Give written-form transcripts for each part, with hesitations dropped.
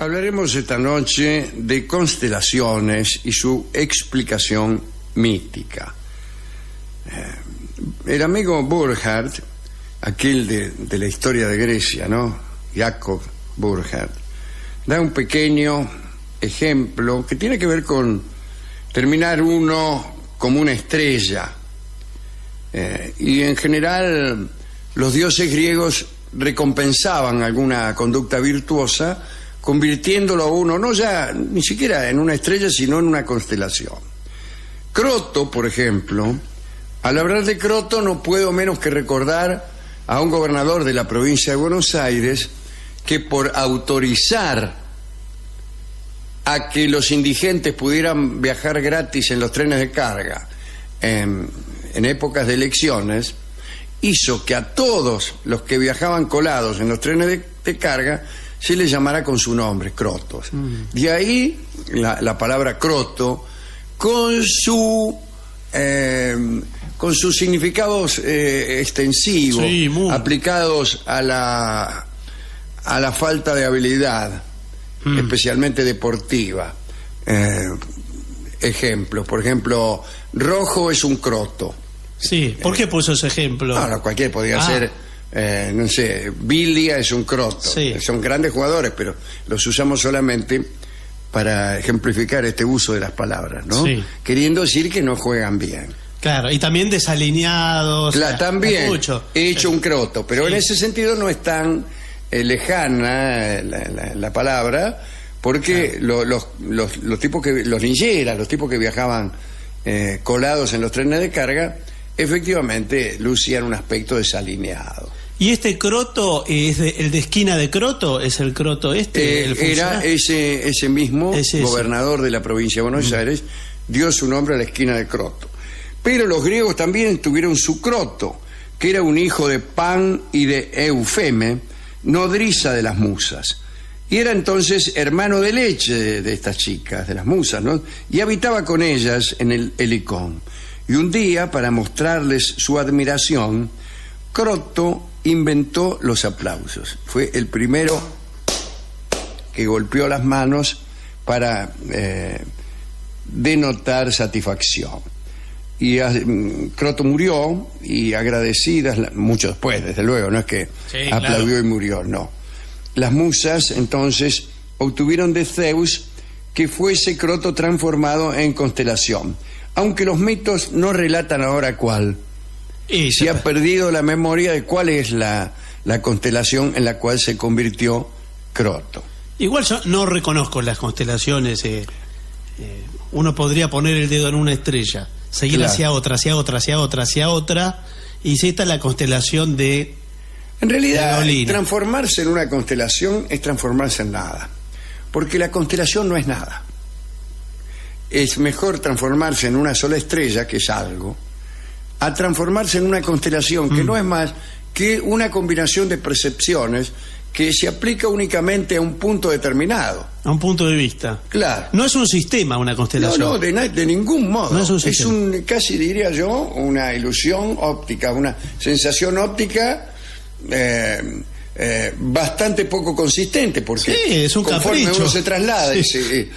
Hablaremos esta noche de constelaciones y su explicación mítica. El amigo Burckhardt, aquel de la historia de Grecia, ¿no? Jacob Burckhardt, da un pequeño ejemplo que tiene que ver con terminar uno como una estrella. Y en general los dioses griegos recompensaban alguna conducta virtuosa convirtiéndolo a uno no ya ni siquiera en una estrella sino en una constelación. Croto, por ejemplo, al hablar de Croto no puedo menos que recordar a un gobernador de la provincia de Buenos Aires que por autorizar a que los indigentes pudieran viajar gratis en los trenes de carga en épocas de elecciones, hizo que a todos los que viajaban colados en los trenes de carga se les llamara con su nombre, crotos. De ahí la palabra croto con sus significados extensivos, sí, aplicados a la falta de habilidad, especialmente deportiva. Ejemplos, por ejemplo, rojo es un croto. Sí, ¿por qué puso ese ejemplo? No, cualquiera podría ser, no sé, Bilia es un croto. Sí. Son grandes jugadores, pero los usamos solamente para ejemplificar este uso de las palabras, ¿no? Sí. Queriendo decir que no juegan bien. Claro, y también desalineados. Claro, también he hecho un croto, pero sí, en ese sentido no es tan lejana la palabra, porque claro, los tipos que, los lincheras, los tipos que viajaban colados en los trenes de carga, efectivamente lucían un aspecto desalineado. ¿Y este croto es el de esquina de Croto? ¿Es el croto era ese mismo gobernador de la provincia de Buenos Aires, dio su nombre a la esquina de Croto. Pero los griegos también tuvieron su croto, que era un hijo de Pan y de Eufeme, nodriza de las musas. Y era entonces hermano de leche de estas chicas, de las musas, ¿no? Y habitaba con ellas en el Helicón. Y un día, para mostrarles su admiración, Croto inventó los aplausos. Fue el primero que golpeó las manos para denotar satisfacción. Y Croto murió, y agradecidas, mucho después, desde luego, no es que sí, aplaudió, claro, y murió, no. Las musas, entonces, obtuvieron de Zeus que fuese Croto transformado en constelación, aunque los mitos no relatan ahora cuál. Se ha perdido la memoria de cuál es la constelación en la cual se convirtió Croto. Igual yo no reconozco las constelaciones. Uno podría poner el dedo en una estrella, seguir, claro, hacia otra, hacia otra, hacia otra, hacia otra, y si esta es la constelación de... En realidad, transformarse en una constelación es transformarse en nada, porque la constelación no es nada. Es mejor transformarse en una sola estrella, que es algo, a transformarse en una constelación, que no es más que una combinación de percepciones que se aplica únicamente a un punto determinado. A un punto de vista. Claro. No es un sistema una constelación. No, de ningún modo. No es casi diría yo, una ilusión óptica, una sensación óptica bastante poco consistente, porque sí, es un conforme capricho. Uno se traslada, sí,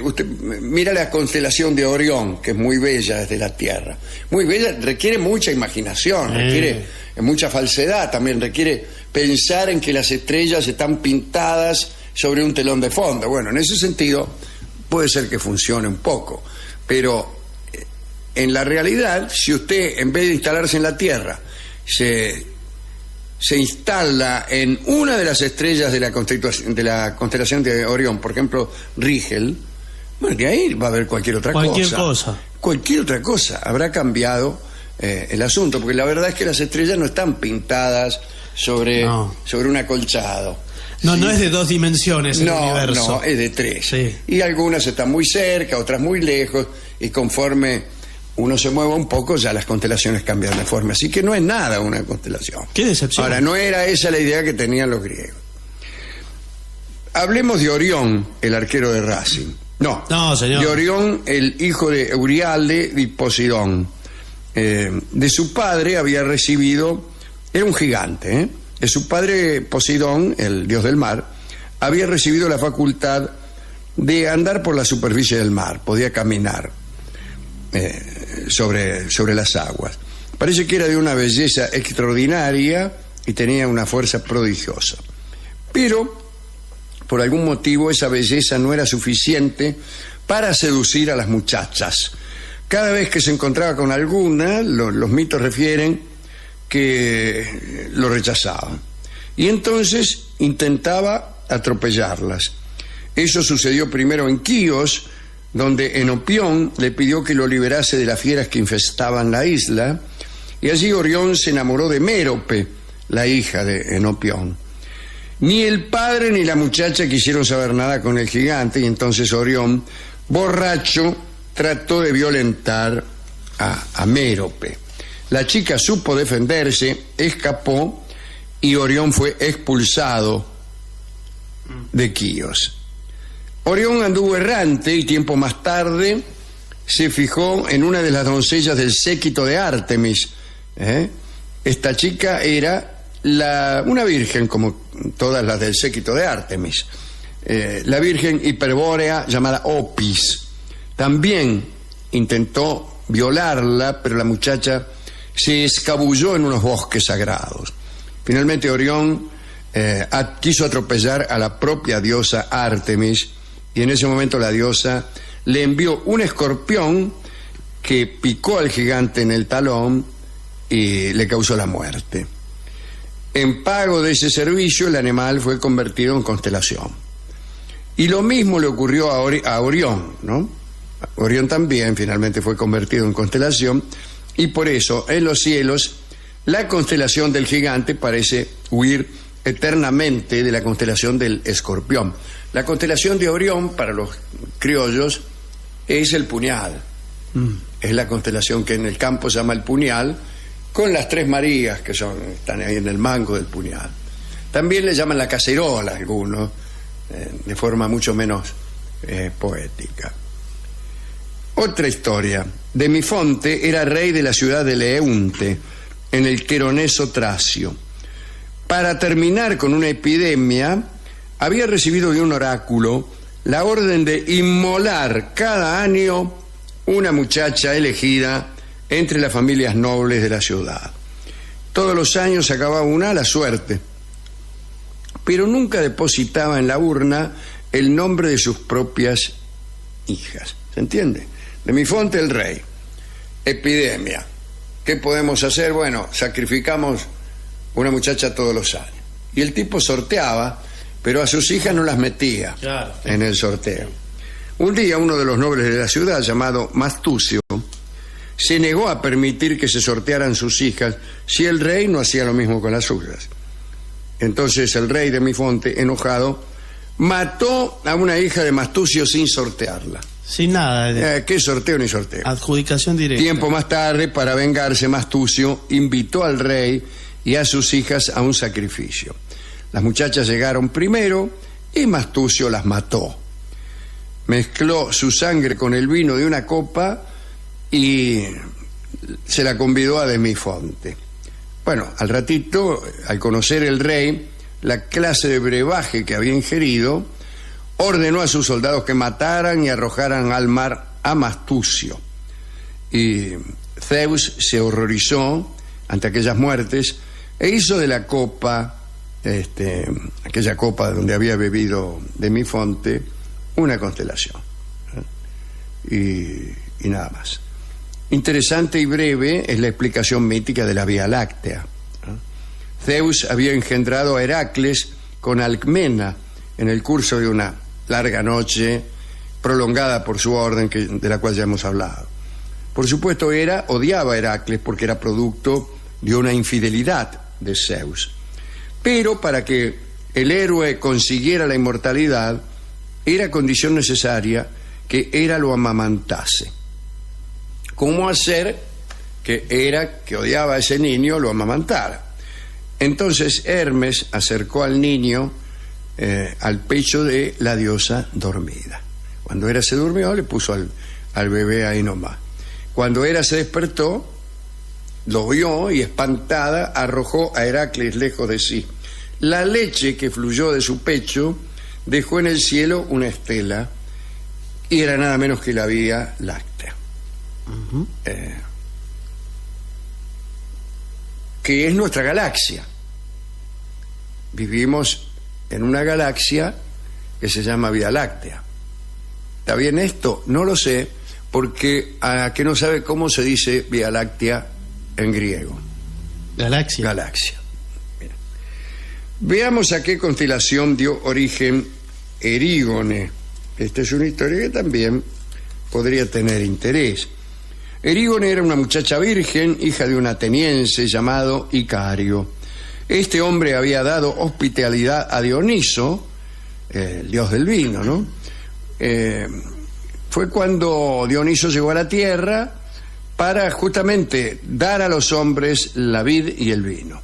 usted mira la constelación de Orión, que es muy bella desde la Tierra, muy bella, requiere mucha imaginación, requiere mucha falsedad, también requiere pensar en que las estrellas están pintadas sobre un telón de fondo. Bueno, en ese sentido puede ser que funcione un poco, pero en la realidad, si usted, en vez de instalarse en la Tierra, se instala en una de las estrellas de la constelación de Orión, por ejemplo, Rigel, bueno, de ahí va a haber cualquier otra cosa. Cualquier otra cosa. Habrá cambiado el asunto, porque la verdad es que las estrellas no están pintadas sobre un acolchado. No, ¿sí? No es de 2 dimensiones el universo. No, es de 3. Sí. Y algunas están muy cerca, otras muy lejos, y conforme uno se mueve un poco, ya las constelaciones cambian de forma. Así que no es nada una constelación. ¡Qué decepción! Ahora, no era esa la idea que tenían los griegos. Hablemos de Orión, el arquero de Racing. No, señor. De Orión, el hijo de Eurialde y Poseidón. De su padre había recibido... Era un gigante, De su padre Poseidón, el dios del mar, había recibido la facultad de andar por la superficie del mar, podía caminar sobre las aguas. Parece que era de una belleza extraordinaria y tenía una fuerza prodigiosa. Pero, por algún motivo, esa belleza no era suficiente para seducir a las muchachas. Cada vez que se encontraba con alguna, los mitos refieren que lo rechazaban. Y entonces intentaba atropellarlas. Eso sucedió primero en Quíos, donde Enopión le pidió que lo liberase de las fieras que infestaban la isla, y allí Orión se enamoró de Mérope, la hija de Enopión. Ni el padre ni la muchacha quisieron saber nada con el gigante, y entonces Orión, borracho, trató de violentar a Mérope. La chica supo defenderse, escapó, y Orión fue expulsado de Quíos. Orión anduvo errante y tiempo más tarde se fijó en una de las doncellas del séquito de Ártemis. Esta chica era una virgen, como todas las del séquito de Ártemis, la virgen hiperbórea llamada Opis. También intentó violarla, pero la muchacha se escabulló en unos bosques sagrados. Finalmente Orión quiso atropellar a la propia diosa Ártemis, y en ese momento la diosa le envió un escorpión que picó al gigante en el talón y le causó la muerte. En pago de ese servicio, el animal fue convertido en constelación. Y lo mismo le ocurrió a Orión, ¿no? Orión también finalmente fue convertido en constelación, y por eso en los cielos la constelación del gigante parece huir eternamente de la constelación del escorpión. La constelación de Orión, para los criollos, es el puñal. Es la constelación que en el campo se llama el puñal, con las tres Marías que están ahí en el mango del puñal. También le llaman la cacerola algunos, de forma mucho menos poética. Otra historia. Demifonte era rey de la ciudad de Leunte, en el Queroneso Tracio. Para terminar con una epidemia, había recibido de un oráculo la orden de inmolar cada año una muchacha elegida entre las familias nobles de la ciudad. Todos los años sacaba una a la suerte, pero nunca depositaba en la urna el nombre de sus propias hijas. ¿Se entiende? Demifonte el rey. Epidemia. ¿Qué podemos hacer? Bueno, sacrificamos una muchacha todos los años. Y el tipo sorteaba, pero a sus hijas no las metía en el sorteo. Un día uno de los nobles de la ciudad, llamado Mastucio, se negó a permitir que se sortearan sus hijas si el rey no hacía lo mismo con las suyas. Entonces el rey Demifonte, enojado, mató a una hija de Mastucio sin sortearla. Sin nada. ¿Qué sorteo ni sorteo? Adjudicación directa. Tiempo más tarde, para vengarse, Mastucio invitó al rey y a sus hijas a un sacrificio. Las muchachas llegaron primero y Mastucio las mató. Mezcló su sangre con el vino de una copa y se la convidó a Demifonte. Bueno, al ratito, al conocer el rey la clase de brebaje que había ingerido, ordenó a sus soldados que mataran y arrojaran al mar a Mastucio. Y Zeus se horrorizó ante aquellas muertes e hizo de la copa, aquella copa donde había bebido Demifonte, una constelación. Y nada más. Interesante y breve es la explicación mítica de la Vía Láctea. Zeus había engendrado a Heracles con Alcmena en el curso de una larga noche prolongada por su orden, de la cual ya hemos hablado. Por supuesto, Hera odiaba a Heracles porque era producto de una infidelidad de Zeus. Pero para que el héroe consiguiera la inmortalidad, era condición necesaria que Hera lo amamantase. ¿Cómo hacer que Hera, que odiaba a ese niño, lo amamantara? Entonces Hermes acercó al niño al pecho de la diosa dormida. Cuando Hera se durmió, le puso al bebé ahí nomás. Cuando Hera se despertó, lo vio y, espantada, arrojó a Heracles lejos de sí. La leche que fluyó de su pecho dejó en el cielo una estela y era nada menos que la Vía Láctea. Que es nuestra galaxia. Vivimos en una galaxia que se llama Vía Láctea. ¿Está bien esto? No lo sé, porque a que no sabe cómo se dice Vía Láctea en griego. Galaxia. Galaxia. Bien. Veamos a qué constelación dio origen Erígone. Esta es una historia que también podría tener interés. Erígone era una muchacha virgen, hija de un ateniense llamado Icario. Este hombre había dado hospitalidad a Dioniso, el dios del vino, ¿no? Fue cuando Dioniso llegó a la tierra para justamente dar a los hombres la vid y el vino.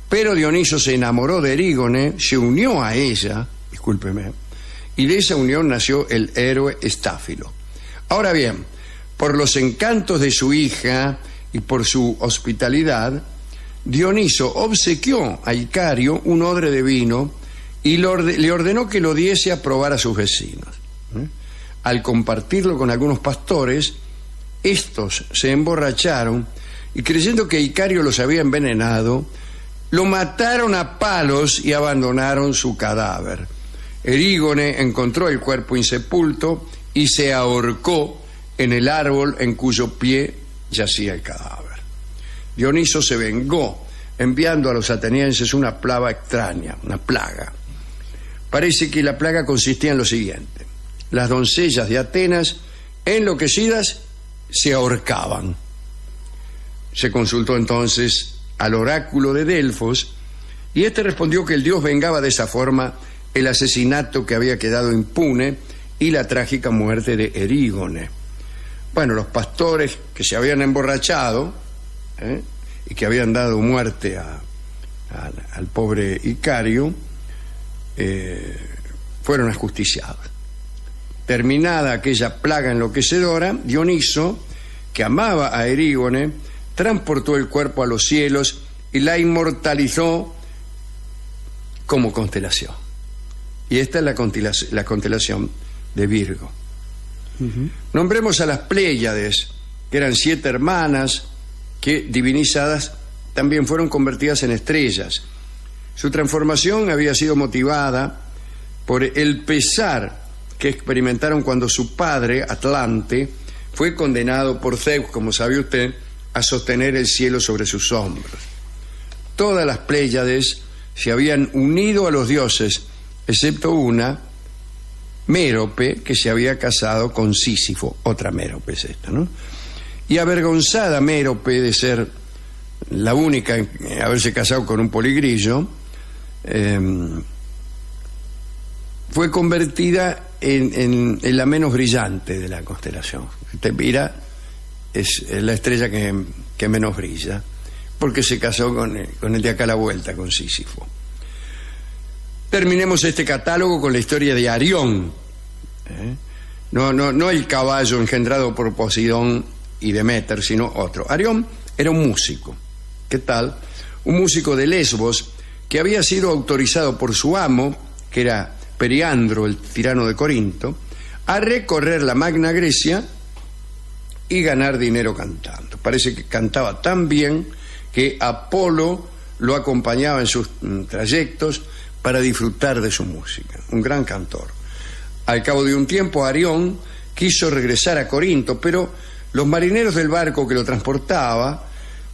Pero Dioniso se enamoró de Erígone, se unió a ella, discúlpeme, y de esa unión nació el héroe Estáfilo. Ahora bien, por los encantos de su hija y por su hospitalidad, Dioniso obsequió a Icario un odre de vino y le ordenó que lo diese a probar a sus vecinos. Al compartirlo con algunos pastores, estos se emborracharon y, creyendo que Icario los había envenenado, lo mataron a palos y abandonaron su cadáver. Erígone encontró el cuerpo insepulto y se ahorcó en el árbol en cuyo pie yacía el cadáver. Dioniso se vengó enviando a los atenienses una plaga extraña, una plaga. Parece que la plaga consistía en lo siguiente: las doncellas de Atenas, enloquecidas, se ahorcaban. Se consultó entonces al oráculo de Delfos y este respondió que el dios vengaba de esa forma el asesinato que había quedado impune y la trágica muerte de Erígone. Bueno, los pastores que se habían emborrachado y que habían dado muerte al pobre Icario fueron ajusticiados. Terminada aquella plaga enloquecedora, Dioniso, que amaba a Erígone, transportó el cuerpo a los cielos y la inmortalizó como constelación. Y esta es la constelación de Virgo. Nombremos a las Pléyades, que eran 7 hermanas que, divinizadas, también fueron convertidas en estrellas. Su transformación había sido motivada por el pesar que experimentaron cuando su padre, Atlante, fue condenado por Zeus, como sabe usted, a sostener el cielo sobre sus hombros. Todas las Pléyades se habían unido a los dioses, excepto una, Mérope, que se había casado con Sísifo. Otra Mérope es esta, ¿no? Y avergonzada Mérope de ser la única en haberse casado con un poligrillo, fue convertida en la menos brillante de la constelación. Usted mira, es la estrella que menos brilla, porque se casó con el de acá a la vuelta, con Sísifo. Terminemos este catálogo con la historia de Arión. No el caballo engendrado por Poseidón y Deméter, sino otro. Arión era un músico. ¿Qué tal? Un músico de Lesbos que había sido autorizado por su amo, que era Periandro, el tirano de Corinto, a recorrer la Magna Grecia y ganar dinero cantando. Parece que cantaba tan bien que Apolo lo acompañaba en sus trayectos para disfrutar de su música. Un gran cantor. Al cabo de un tiempo, Arión quiso regresar a Corinto, pero los marineros del barco que lo transportaba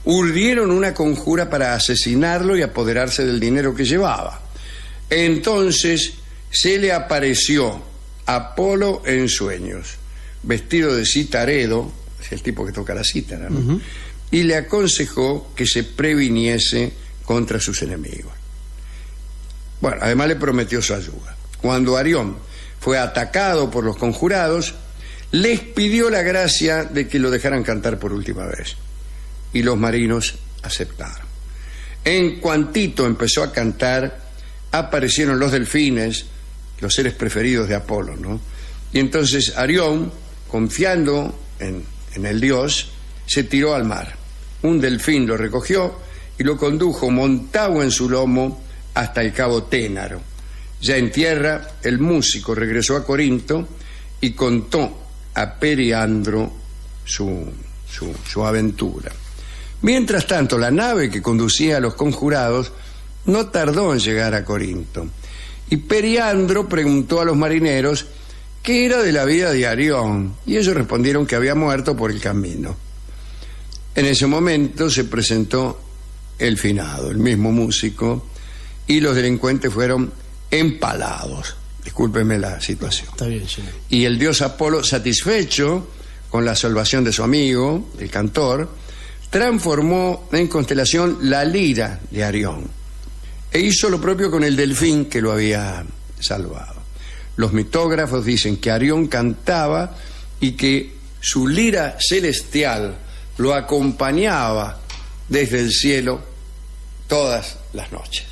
urdieron una conjura para asesinarlo y apoderarse del dinero que llevaba. Entonces se le apareció Apolo en sueños, vestido de citaredo, es el tipo que toca la cítara, ¿no? Y le aconsejó que se previniese contra sus enemigos. Bueno, además le prometió su ayuda. Cuando Arión fue atacado por los conjurados, les pidió la gracia de que lo dejaran cantar por última vez. Y los marinos aceptaron. En cuantito empezó a cantar, aparecieron los delfines, los seres preferidos de Apolo, ¿no? Y entonces Arión, confiando en el dios, se tiró al mar. Un delfín lo recogió y lo condujo montado en su lomo hasta el cabo Ténaro. Ya en tierra, el músico regresó a Corinto y contó a Periandro su aventura. Mientras tanto, la nave que conducía a los conjurados no tardó en llegar a Corinto, y Periandro preguntó a los marineros qué era de la vida de Arión, y ellos respondieron que había muerto por el camino. En ese momento se presentó el finado, el mismo músico, y los delincuentes fueron empalados. Discúlpeme la situación. Está bien, sí. Y el dios Apolo, satisfecho con la salvación de su amigo, el cantor, transformó en constelación la lira de Arión e hizo lo propio con el delfín que lo había salvado. Los mitógrafos dicen que Arión cantaba y que su lira celestial lo acompañaba desde el cielo todas las noches.